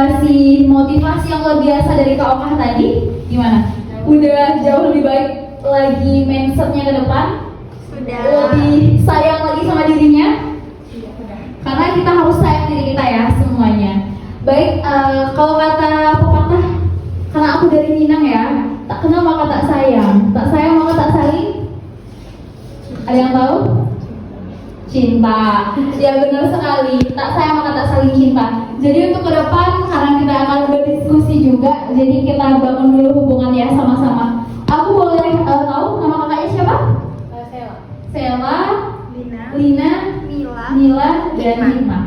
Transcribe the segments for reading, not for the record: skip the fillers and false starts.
dikasih motivasi yang luar biasa dari Kak Okah tadi, gimana? Udah jauh lebih baik lagi mindsetnya ke depan? Sudah. Lebih sayang lagi sama dirinya? Karena kita harus sayang diri kita ya semuanya. Baik, kalau kata pepatah, karena aku dari Minang ya, tak kenal maka tak sayang maka tak saling. Ada yang tahu? Cinta. Ya benar sekali. Tak sayang maka tak saling cinta. Jadi untuk ke depan, karena kita akan berdiskusi juga, jadi kita bangun dulu hubungan ya sama-sama. Aku boleh tahu nama kakaknya siapa? Sela, Lina, Mila, dan Hikmah.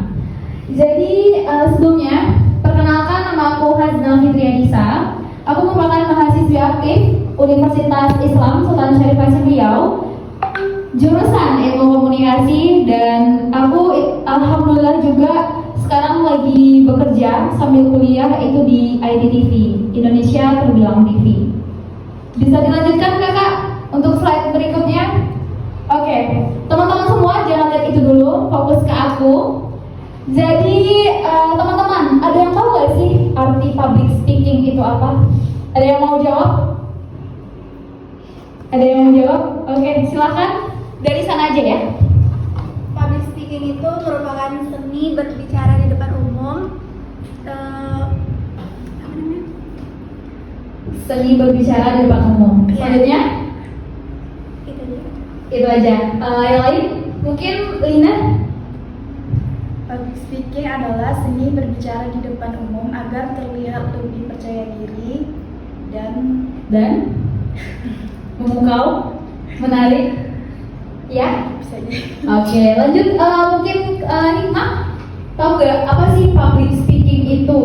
Jadi sebelumnya, perkenalkan nama aku Haznal Fitrianisa. Aku merupakan mahasiswi aktif Universitas Islam Sultan Syarif Hasim Riau, jurusan Ilmu Komunikasi, dan aku alhamdulillah juga sekarang lagi bekerja sambil kuliah itu di IDTV, Indonesia Terbilang TV. Bisa dilanjutkan kakak untuk slide berikutnya? Oke, teman-teman semua jangan lihat itu dulu, fokus ke aku. Jadi teman-teman, ada yang tahu gak sih arti public speaking itu apa? Ada yang mau jawab? Ada yang mau jawab? Oke, silakan dari sana aja ya. Public speaking itu merupakan seni berbicara di depan umum. Apa namanya? Seni berbicara di depan umum. Selanjutnya? Itu aja. Itu aja. Yang lain? Mungkin Lina? Public speaking adalah seni berbicara di depan umum agar terlihat lebih percaya diri dan memukau, menarik, ya? bisa jadi. Oke, lanjut. Mungkin Hikmah, tahu gak apa sih public speaking itu?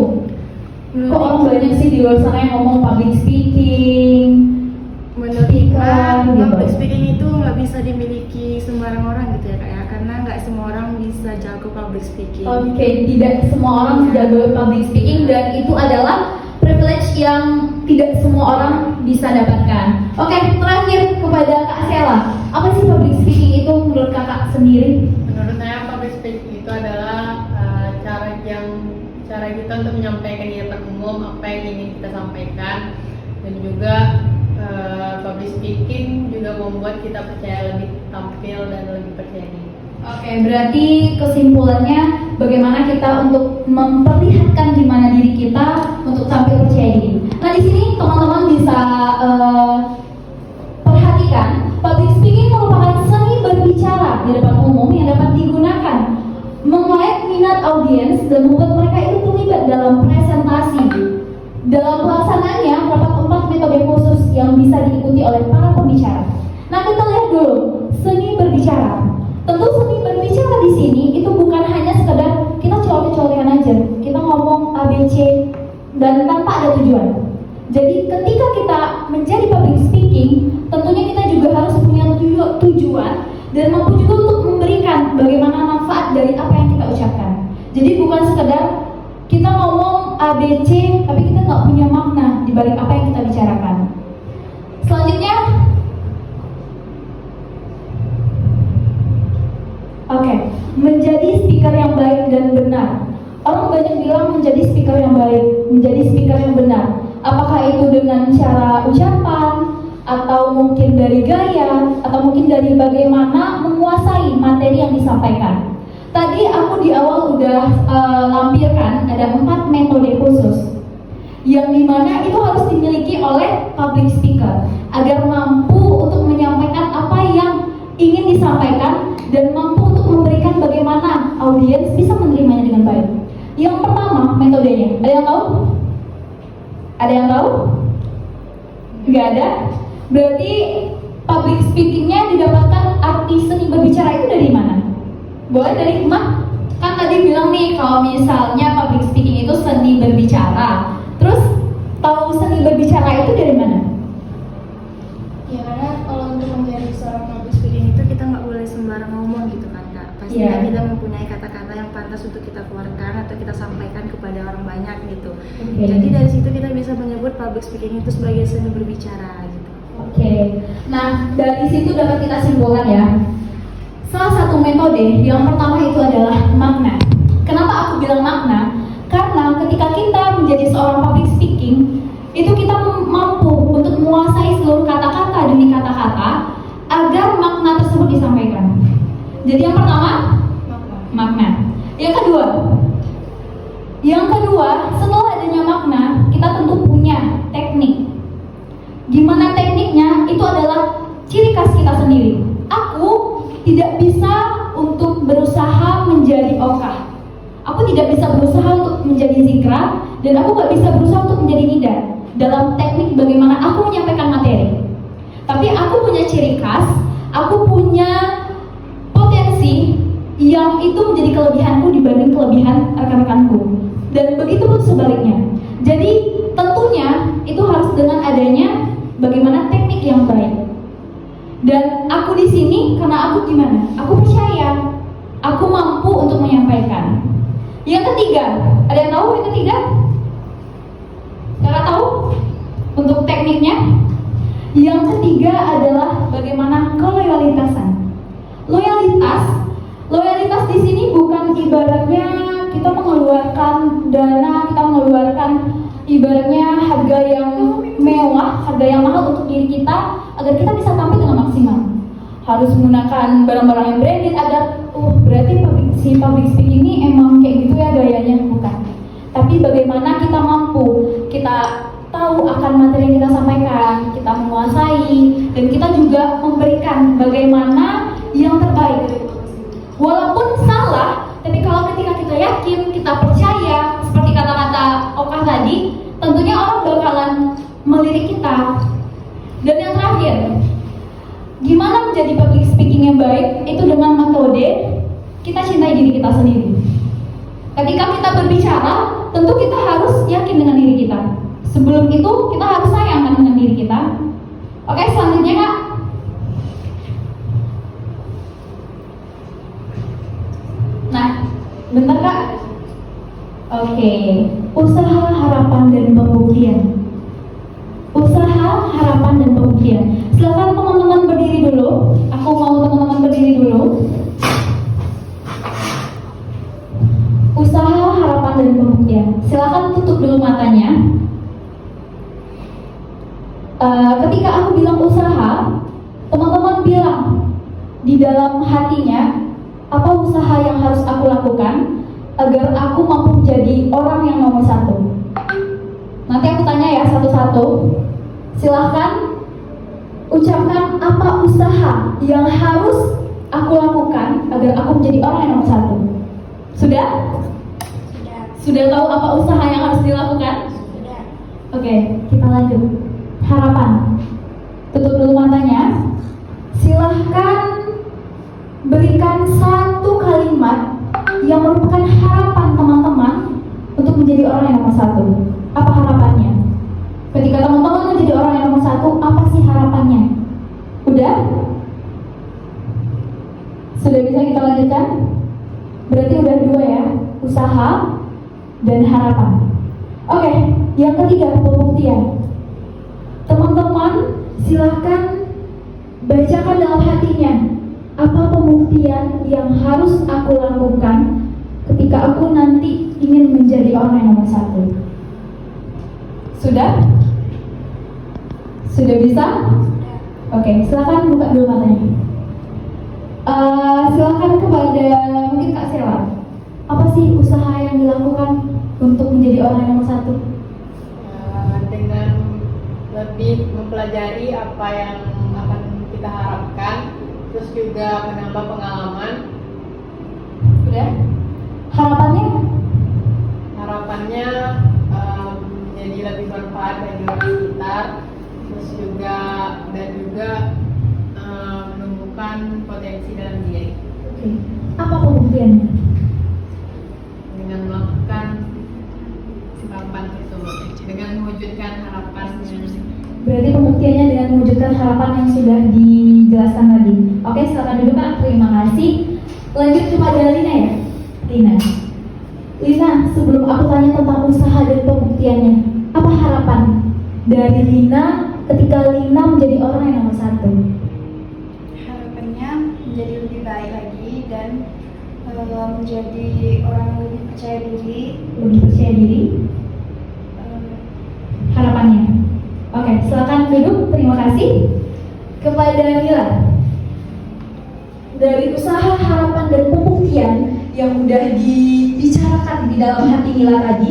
Kok orang banyak sih di luar sana yang ngomong public speaking? Menurut Hikmah, public speaking itu nggak bisa dimiliki sembarang orang gitu ya kak ya, karena nggak semua orang bisa jago public speaking. Oke, tidak semua orang jago public speaking, dan itu adalah privilege yang tidak semua orang bisa dapatkan. Oke, terakhir kepada Kak Sela, apa sih public speaking itu menurut kakak sendiri? Menurut saya public speaking itu adalah cara kita untuk menyampaikan di depan umum apa yang ingin kita sampaikan, dan juga public speaking juga membuat kita percaya lebih, tampil dan lebih percaya diri. Oke, berarti kesimpulannya bagaimana kita untuk memperlihatkan gimana diri kita untuk tampil percaya diri. Nah di sini teman-teman bisa perhatikan, public speaking merupakan seni berbicara di depan umum yang dapat digunakan mengait minat audiens dan membuat mereka itu terlibat dalam presentasi. Dalam pelaksanaannya terdapat 4 metode khusus yang bisa diikuti oleh para pembicara. Nah kita lihat dulu seni berbicara. Tentu seni berbicara di sini itu bukan hanya sekedar kita colek-colekan aja, kita ngomong ABC dan tanpa ada tujuan. Jadi ketika kita menjadi public speaking, tentunya kita juga harus punya tujuan dan mampu juga untuk memberikan bagaimana manfaat dari apa yang kita ucapkan. Jadi bukan sekedar kita ngomong ABC tapi kita nggak punya makna di balik apa yang kita bicarakan. Selanjutnya, oke, menjadi speaker yang baik dan benar. Orang banyak bilang menjadi speaker yang baik, menjadi speaker yang benar. Apakah itu dengan cara ucapan, atau mungkin dari gaya, atau mungkin dari bagaimana menguasai materi yang disampaikan. Tadi aku di awal udah lampirkan ada 4 metode khusus yang dimana itu harus dimiliki oleh public speaker agar mampu untuk menyampaikan apa yang ingin disampaikan dan mampu untuk memberikan bagaimana audiens bisa menerimanya dengan baik. Yang pertama metodenya, ada yang tahu? Ada yang tahu? Nggak ada? Berarti public speakingnya didapatkan arti seni berbicara itu dari mana? Boleh dari Hikmah? Kan tadi bilang nih kalau misalnya public speaking itu seni berbicara. Terus tahu seni berbicara itu dari mana? Ya karena kalau untuk menjadi seorang public speaking itu kita nggak boleh sembarang ngomong gitu kan kak. Pastinya kita mempunyai kata-kata yang pantas untuk kita keluarkan atau kita sampaikan kepada orang banyak gitu. Jadi dari situ kita bisa menyebut public speaking itu sebagai seni berbicara gitu. Nah dari situ dapat kita simpulkan ya. Salah satu metode yang pertama itu adalah makna. Kenapa aku bilang makna? Karena ketika kita menjadi seorang public speaking, itu kita mampu untuk menguasai seluruh kata-kata demi kata-kata agar makna tersebut disampaikan. Jadi yang pertama, makna. Yang kedua, setelah adanya makna, kita tentu punya teknik. Gimana tekniknya? Itu adalah ciri khas kita sendiri. Aku tidak bisa untuk berusaha menjadi Okah. Aku tidak bisa berusaha untuk menjadi Zikra, dan aku gak bisa berusaha untuk menjadi Nida dalam teknik bagaimana aku menyampaikan materi. Tapi aku punya ciri khas, aku punya potensi yang itu menjadi kelebihanku dibanding kelebihan rekan-rekanku. Dan begitu pun sebaliknya. Jadi tentunya itu harus dengan adanya bagaimana teknik yang baik. Dan aku di sini karena aku gimana? Aku percaya aku mampu untuk menyampaikan. Yang ketiga, ada yang tahu yang ketiga? Kakak tahu untuk tekniknya? Yang ketiga adalah bagaimana keloyalitasan. Loyalitas di sini bukan ibaratnya kita mengeluarkan dana, kita mengeluarkan ibaratnya harga yang mewah, harga yang mahal untuk diri kita agar kita bisa tampil dengan maksimal. Harus menggunakan barang-barang yang branded agar berarti si public speaking ini emang kayak gitu ya gayanya, bukan. Tapi bagaimana kita mampu, kita tahu akan materi yang kita sampaikan, kita menguasai, dan kita juga memberikan bagaimana yang terbaik. Walaupun salah, tapi kalau ketika kita yakin, kita percaya, seperti kata-kata Okah tadi, tentunya orang bakalan melirik kita. Dan yang terakhir, gimana menjadi public speaking yang baik? Itu dengan metode kita cintai diri kita sendiri. Ketika kita berbicara, tentu kita harus yakin dengan diri kita. Sebelum itu, kita harus sayang dengan diri kita. Oke, selanjutnya Kak. Nah, bentar Kak. Oke, usaha, harapan, dan pembuktian. Usaha, harapan, dan pembuktian. Silakan teman-teman berdiri dulu. Aku mau teman-teman berdiri dulu. Usaha, harapan, dan pembuktian. Silakan tutup dulu matanya. Ketika aku bilang usaha, teman-teman bilang di dalam hatinya, apa usaha yang harus aku lakukan agar aku mampu menjadi orang yang nomor satu. Nanti aku tanya ya satu-satu. Silahkan ucapkan apa usaha yang harus aku lakukan agar aku menjadi orang yang nomor satu. Sudah? Sudah tahu apa usaha yang harus dilakukan? Sudah. Oke, kita lanjut. Harapan. Tutup dulu matanya. Silahkan berikan satu kalimat yang merupakan harapan teman-teman untuk menjadi orang yang nomor satu. Apa harapannya? Ketika teman-teman menjadi orang yang nomor satu, apa sih harapannya? Udah? Sudah bisa kita lanjutkan? Berarti udah dua ya, usaha dan harapan. Oke, yang ketiga, pembuktian. Teman-teman silahkan bacakan dalam hatinya, apa pembuktian yang harus aku lakukan ketika aku nanti ingin menjadi orang yang nomor satu. Sudah? Sudah bisa? Oke, silakan buka dulu matanya. Silakan kepada mungkin Kak Sela. Apa sih usaha yang dilakukan untuk menjadi orang yang nomor satu? Dengan lebih mempelajari apa yang akan kita harapkan, terus juga menambah pengalaman. Udah? Harapannya? Harapannya jadi lebih bermanfaat bagi orang sekitar, terus juga menumbuhkan potensi dalam diri. Oke. Apa pembuktiannya? Dengan melakukan harapan tersebut, dengan mewujudkan harapan. Berarti pembuktiannya dengan mewujudkan harapan yang sudah dijelaskan tadi. Oke, silakan duduk Kak. Terima kasih. Lanjut kepada Lina ya. Lina, sebelum aku tanya tentang usaha dan pembuktiannya, apa harapan dari Lina ketika Lina menjadi orang yang nomor satu? Harapannya menjadi lebih baik lagi dan menjadi orang yang lebih percaya diri. Lebih percaya diri. Harapannya. Oke, silakan duduk. Terima kasih. Kepada Mila. Dari usaha, harapan, dan pembuktian yang udah dibicarakan di dalam hati Mila tadi,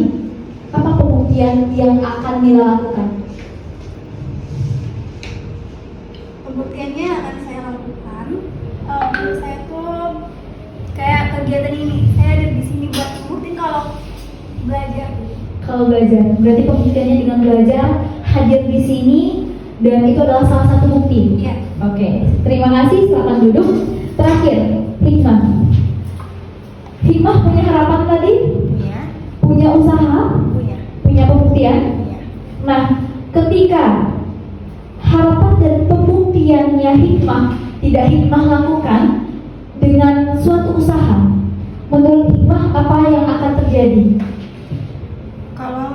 apa pembuktian yang akan Mila lakukan? Pembuktiannya akan saya lakukan. Saya tuh kayak kegiatan ini, saya ada di sini buat buktiin kalau belajar. Kalau belajar, berarti pembuktiannya dengan belajar, hadir di sini, dan itu adalah salah satu bukti. Iya. Oke, terima kasih. Silakan duduk. Terakhir, Hikmah. Hikmah punya harapan tadi, punya usaha, punya pembuktian. Nah, ketika harapan dan pembuktiannya Hikmah tidak Hikmah lakukan dengan suatu usaha, menurut Hikmah apa yang akan terjadi? Kalau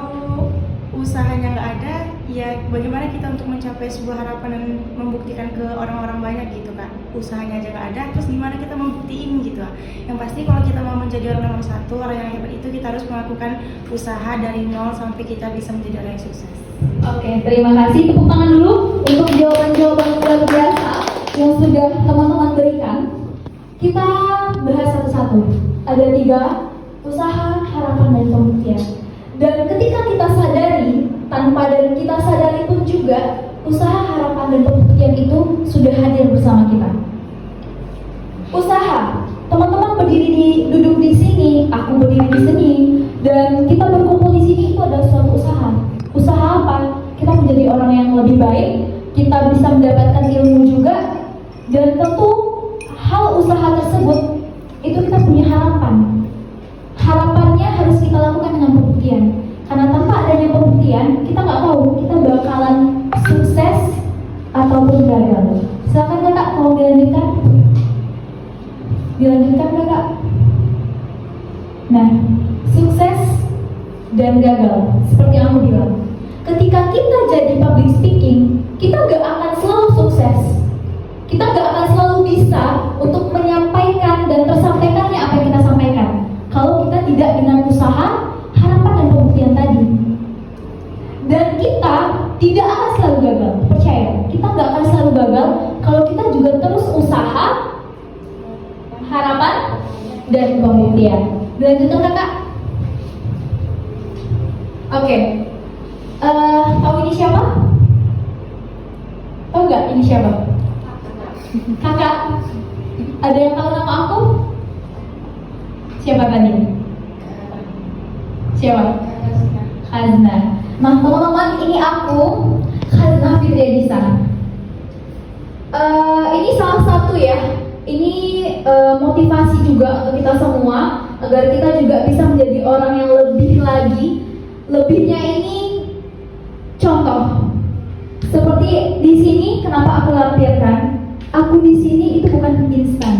usahanya nggak ada, ya bagaimana kita untuk mencapai sebuah harapan dan membuktikan ke orang-orang banyak gitu kan? Usahanya aja nggak ada, terus gimana kita membuktiin gitu? Yang pasti kalau kita mau menjadi orang nomor satu, orang yang hebat itu kita harus melakukan usaha dari nol sampai kita bisa menjadi orang yang sukses. Oke, terima kasih. Tepuk tangan dulu untuk jawaban-jawaban luar biasa yang sudah teman-teman berikan. Kita bahas satu-satu. Ada 3, usaha, harapan, dan pembuktian. Dan ketika kita sadari, tanpa dan kita sadari pun juga, usaha, harapan, dan pembuktian itu sudah hadir bersama kita. Usaha, teman-teman duduk di sini, aku berdiri di sini, dan kita berkumpul di sini itu adalah suatu usaha. Usaha apa? Kita menjadi orang yang lebih baik, kita bisa mendapatkan ilmu juga, dan tentu hal usaha tersebut itu kita punya harapan. Harapannya harus kita lakukan dengan pembuktian. Karena tanpa adanya pembuktian, kita nggak tahu kita bakalan sukses ataupun gagal. Silakan kakak, mau dilanjutkan? Dilanjutkan kakak? Nah, sukses dan gagal, seperti yang aku bilang. Ketika kita jadi public speaking, kita nggak akan selalu sukses. Kita nggak akan selalu bisa untuk menyampaikan dan tersampaikannya apa yang kita sampaikan. Kalau kita tidak dengan usaha, harapan dan pembuktian tadi. Dan kita tidak akan selalu gagal, percaya. Kita nggak akan selalu gagal kalau kita juga terus usaha, harapan, dan pembuktian. Dilanjutkan kakak. Oke. Tahu ini siapa? Tahu nggak ini siapa? Kakak. Ada yang tahu nama aku? Siapa tadi? Siapa? Khazna. Nah teman-teman, ini aku, Khazna Fitriadisa. Ini salah satu ya. Ini motivasi juga untuk kita semua agar kita juga bisa menjadi orang yang lebih lagi. Lebihnya ini contoh. Seperti di sini, kenapa aku lampirkan? Aku di sini itu bukan instan.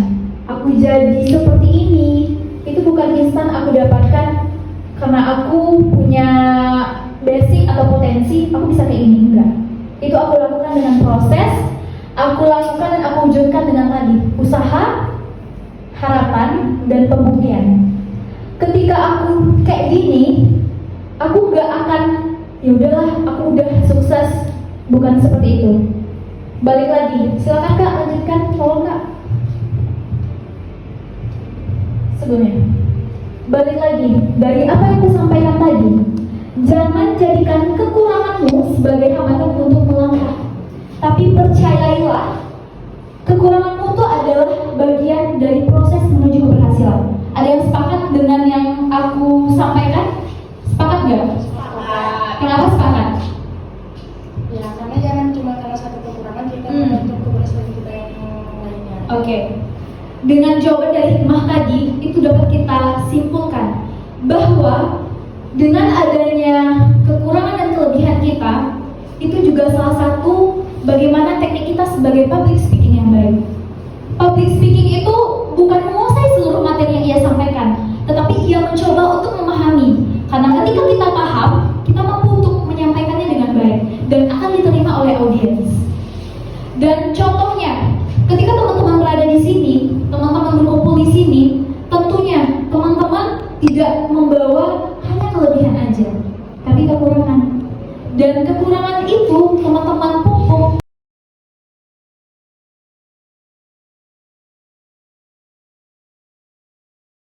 Aku jadi seperti ini itu bukan instan aku dapatkan karena aku punya basic atau potensi aku bisa kayak ini, enggak. Itu aku lakukan dengan proses, aku lakukan dan aku wujudkan dengan tadi usaha, harapan, dan pembuktian. Ketika aku kayak gini, aku nggak akan ya udahlah aku udah sukses, bukan seperti itu. Balik lagi, silakan kak lanjutkan, tolong kak. Sebelumnya, balik lagi dari apa yang aku sampaikan tadi. Jangan jadikan kekuranganmu sebagai hambatan untuk melangkah, tapi percayailah kekuranganmu itu adalah bagian dari proses menuju keberhasilan. Ada yang sepakat dengan yang aku sampaikan? Sepakat nggak? Sepakat. Kenapa sepakat? Ya karena jangan cuma karena satu kekurangan kita menutup keberhasilan kita yang lainnya. Oke. Dengan jawaban dari hikmah tadi, itu dapat kita simpulkan bahwa dengan adanya kekurangan dan kelebihan kita, itu juga salah satu bagaimana teknik kita sebagai public speaking yang baik. Public speaking itu bukan menguasai seluruh materi yang ia sampaikan, tetapi ia mencoba untuk memahami. Karena ketika kita paham, kita mampu untuk menyampaikannya dengan baik dan akan diterima oleh audiens. Dan contohnya, ketika teman-teman berada di sini, teman-teman berkumpul di sini, tentunya Dan kekurangan itu teman-teman pupuk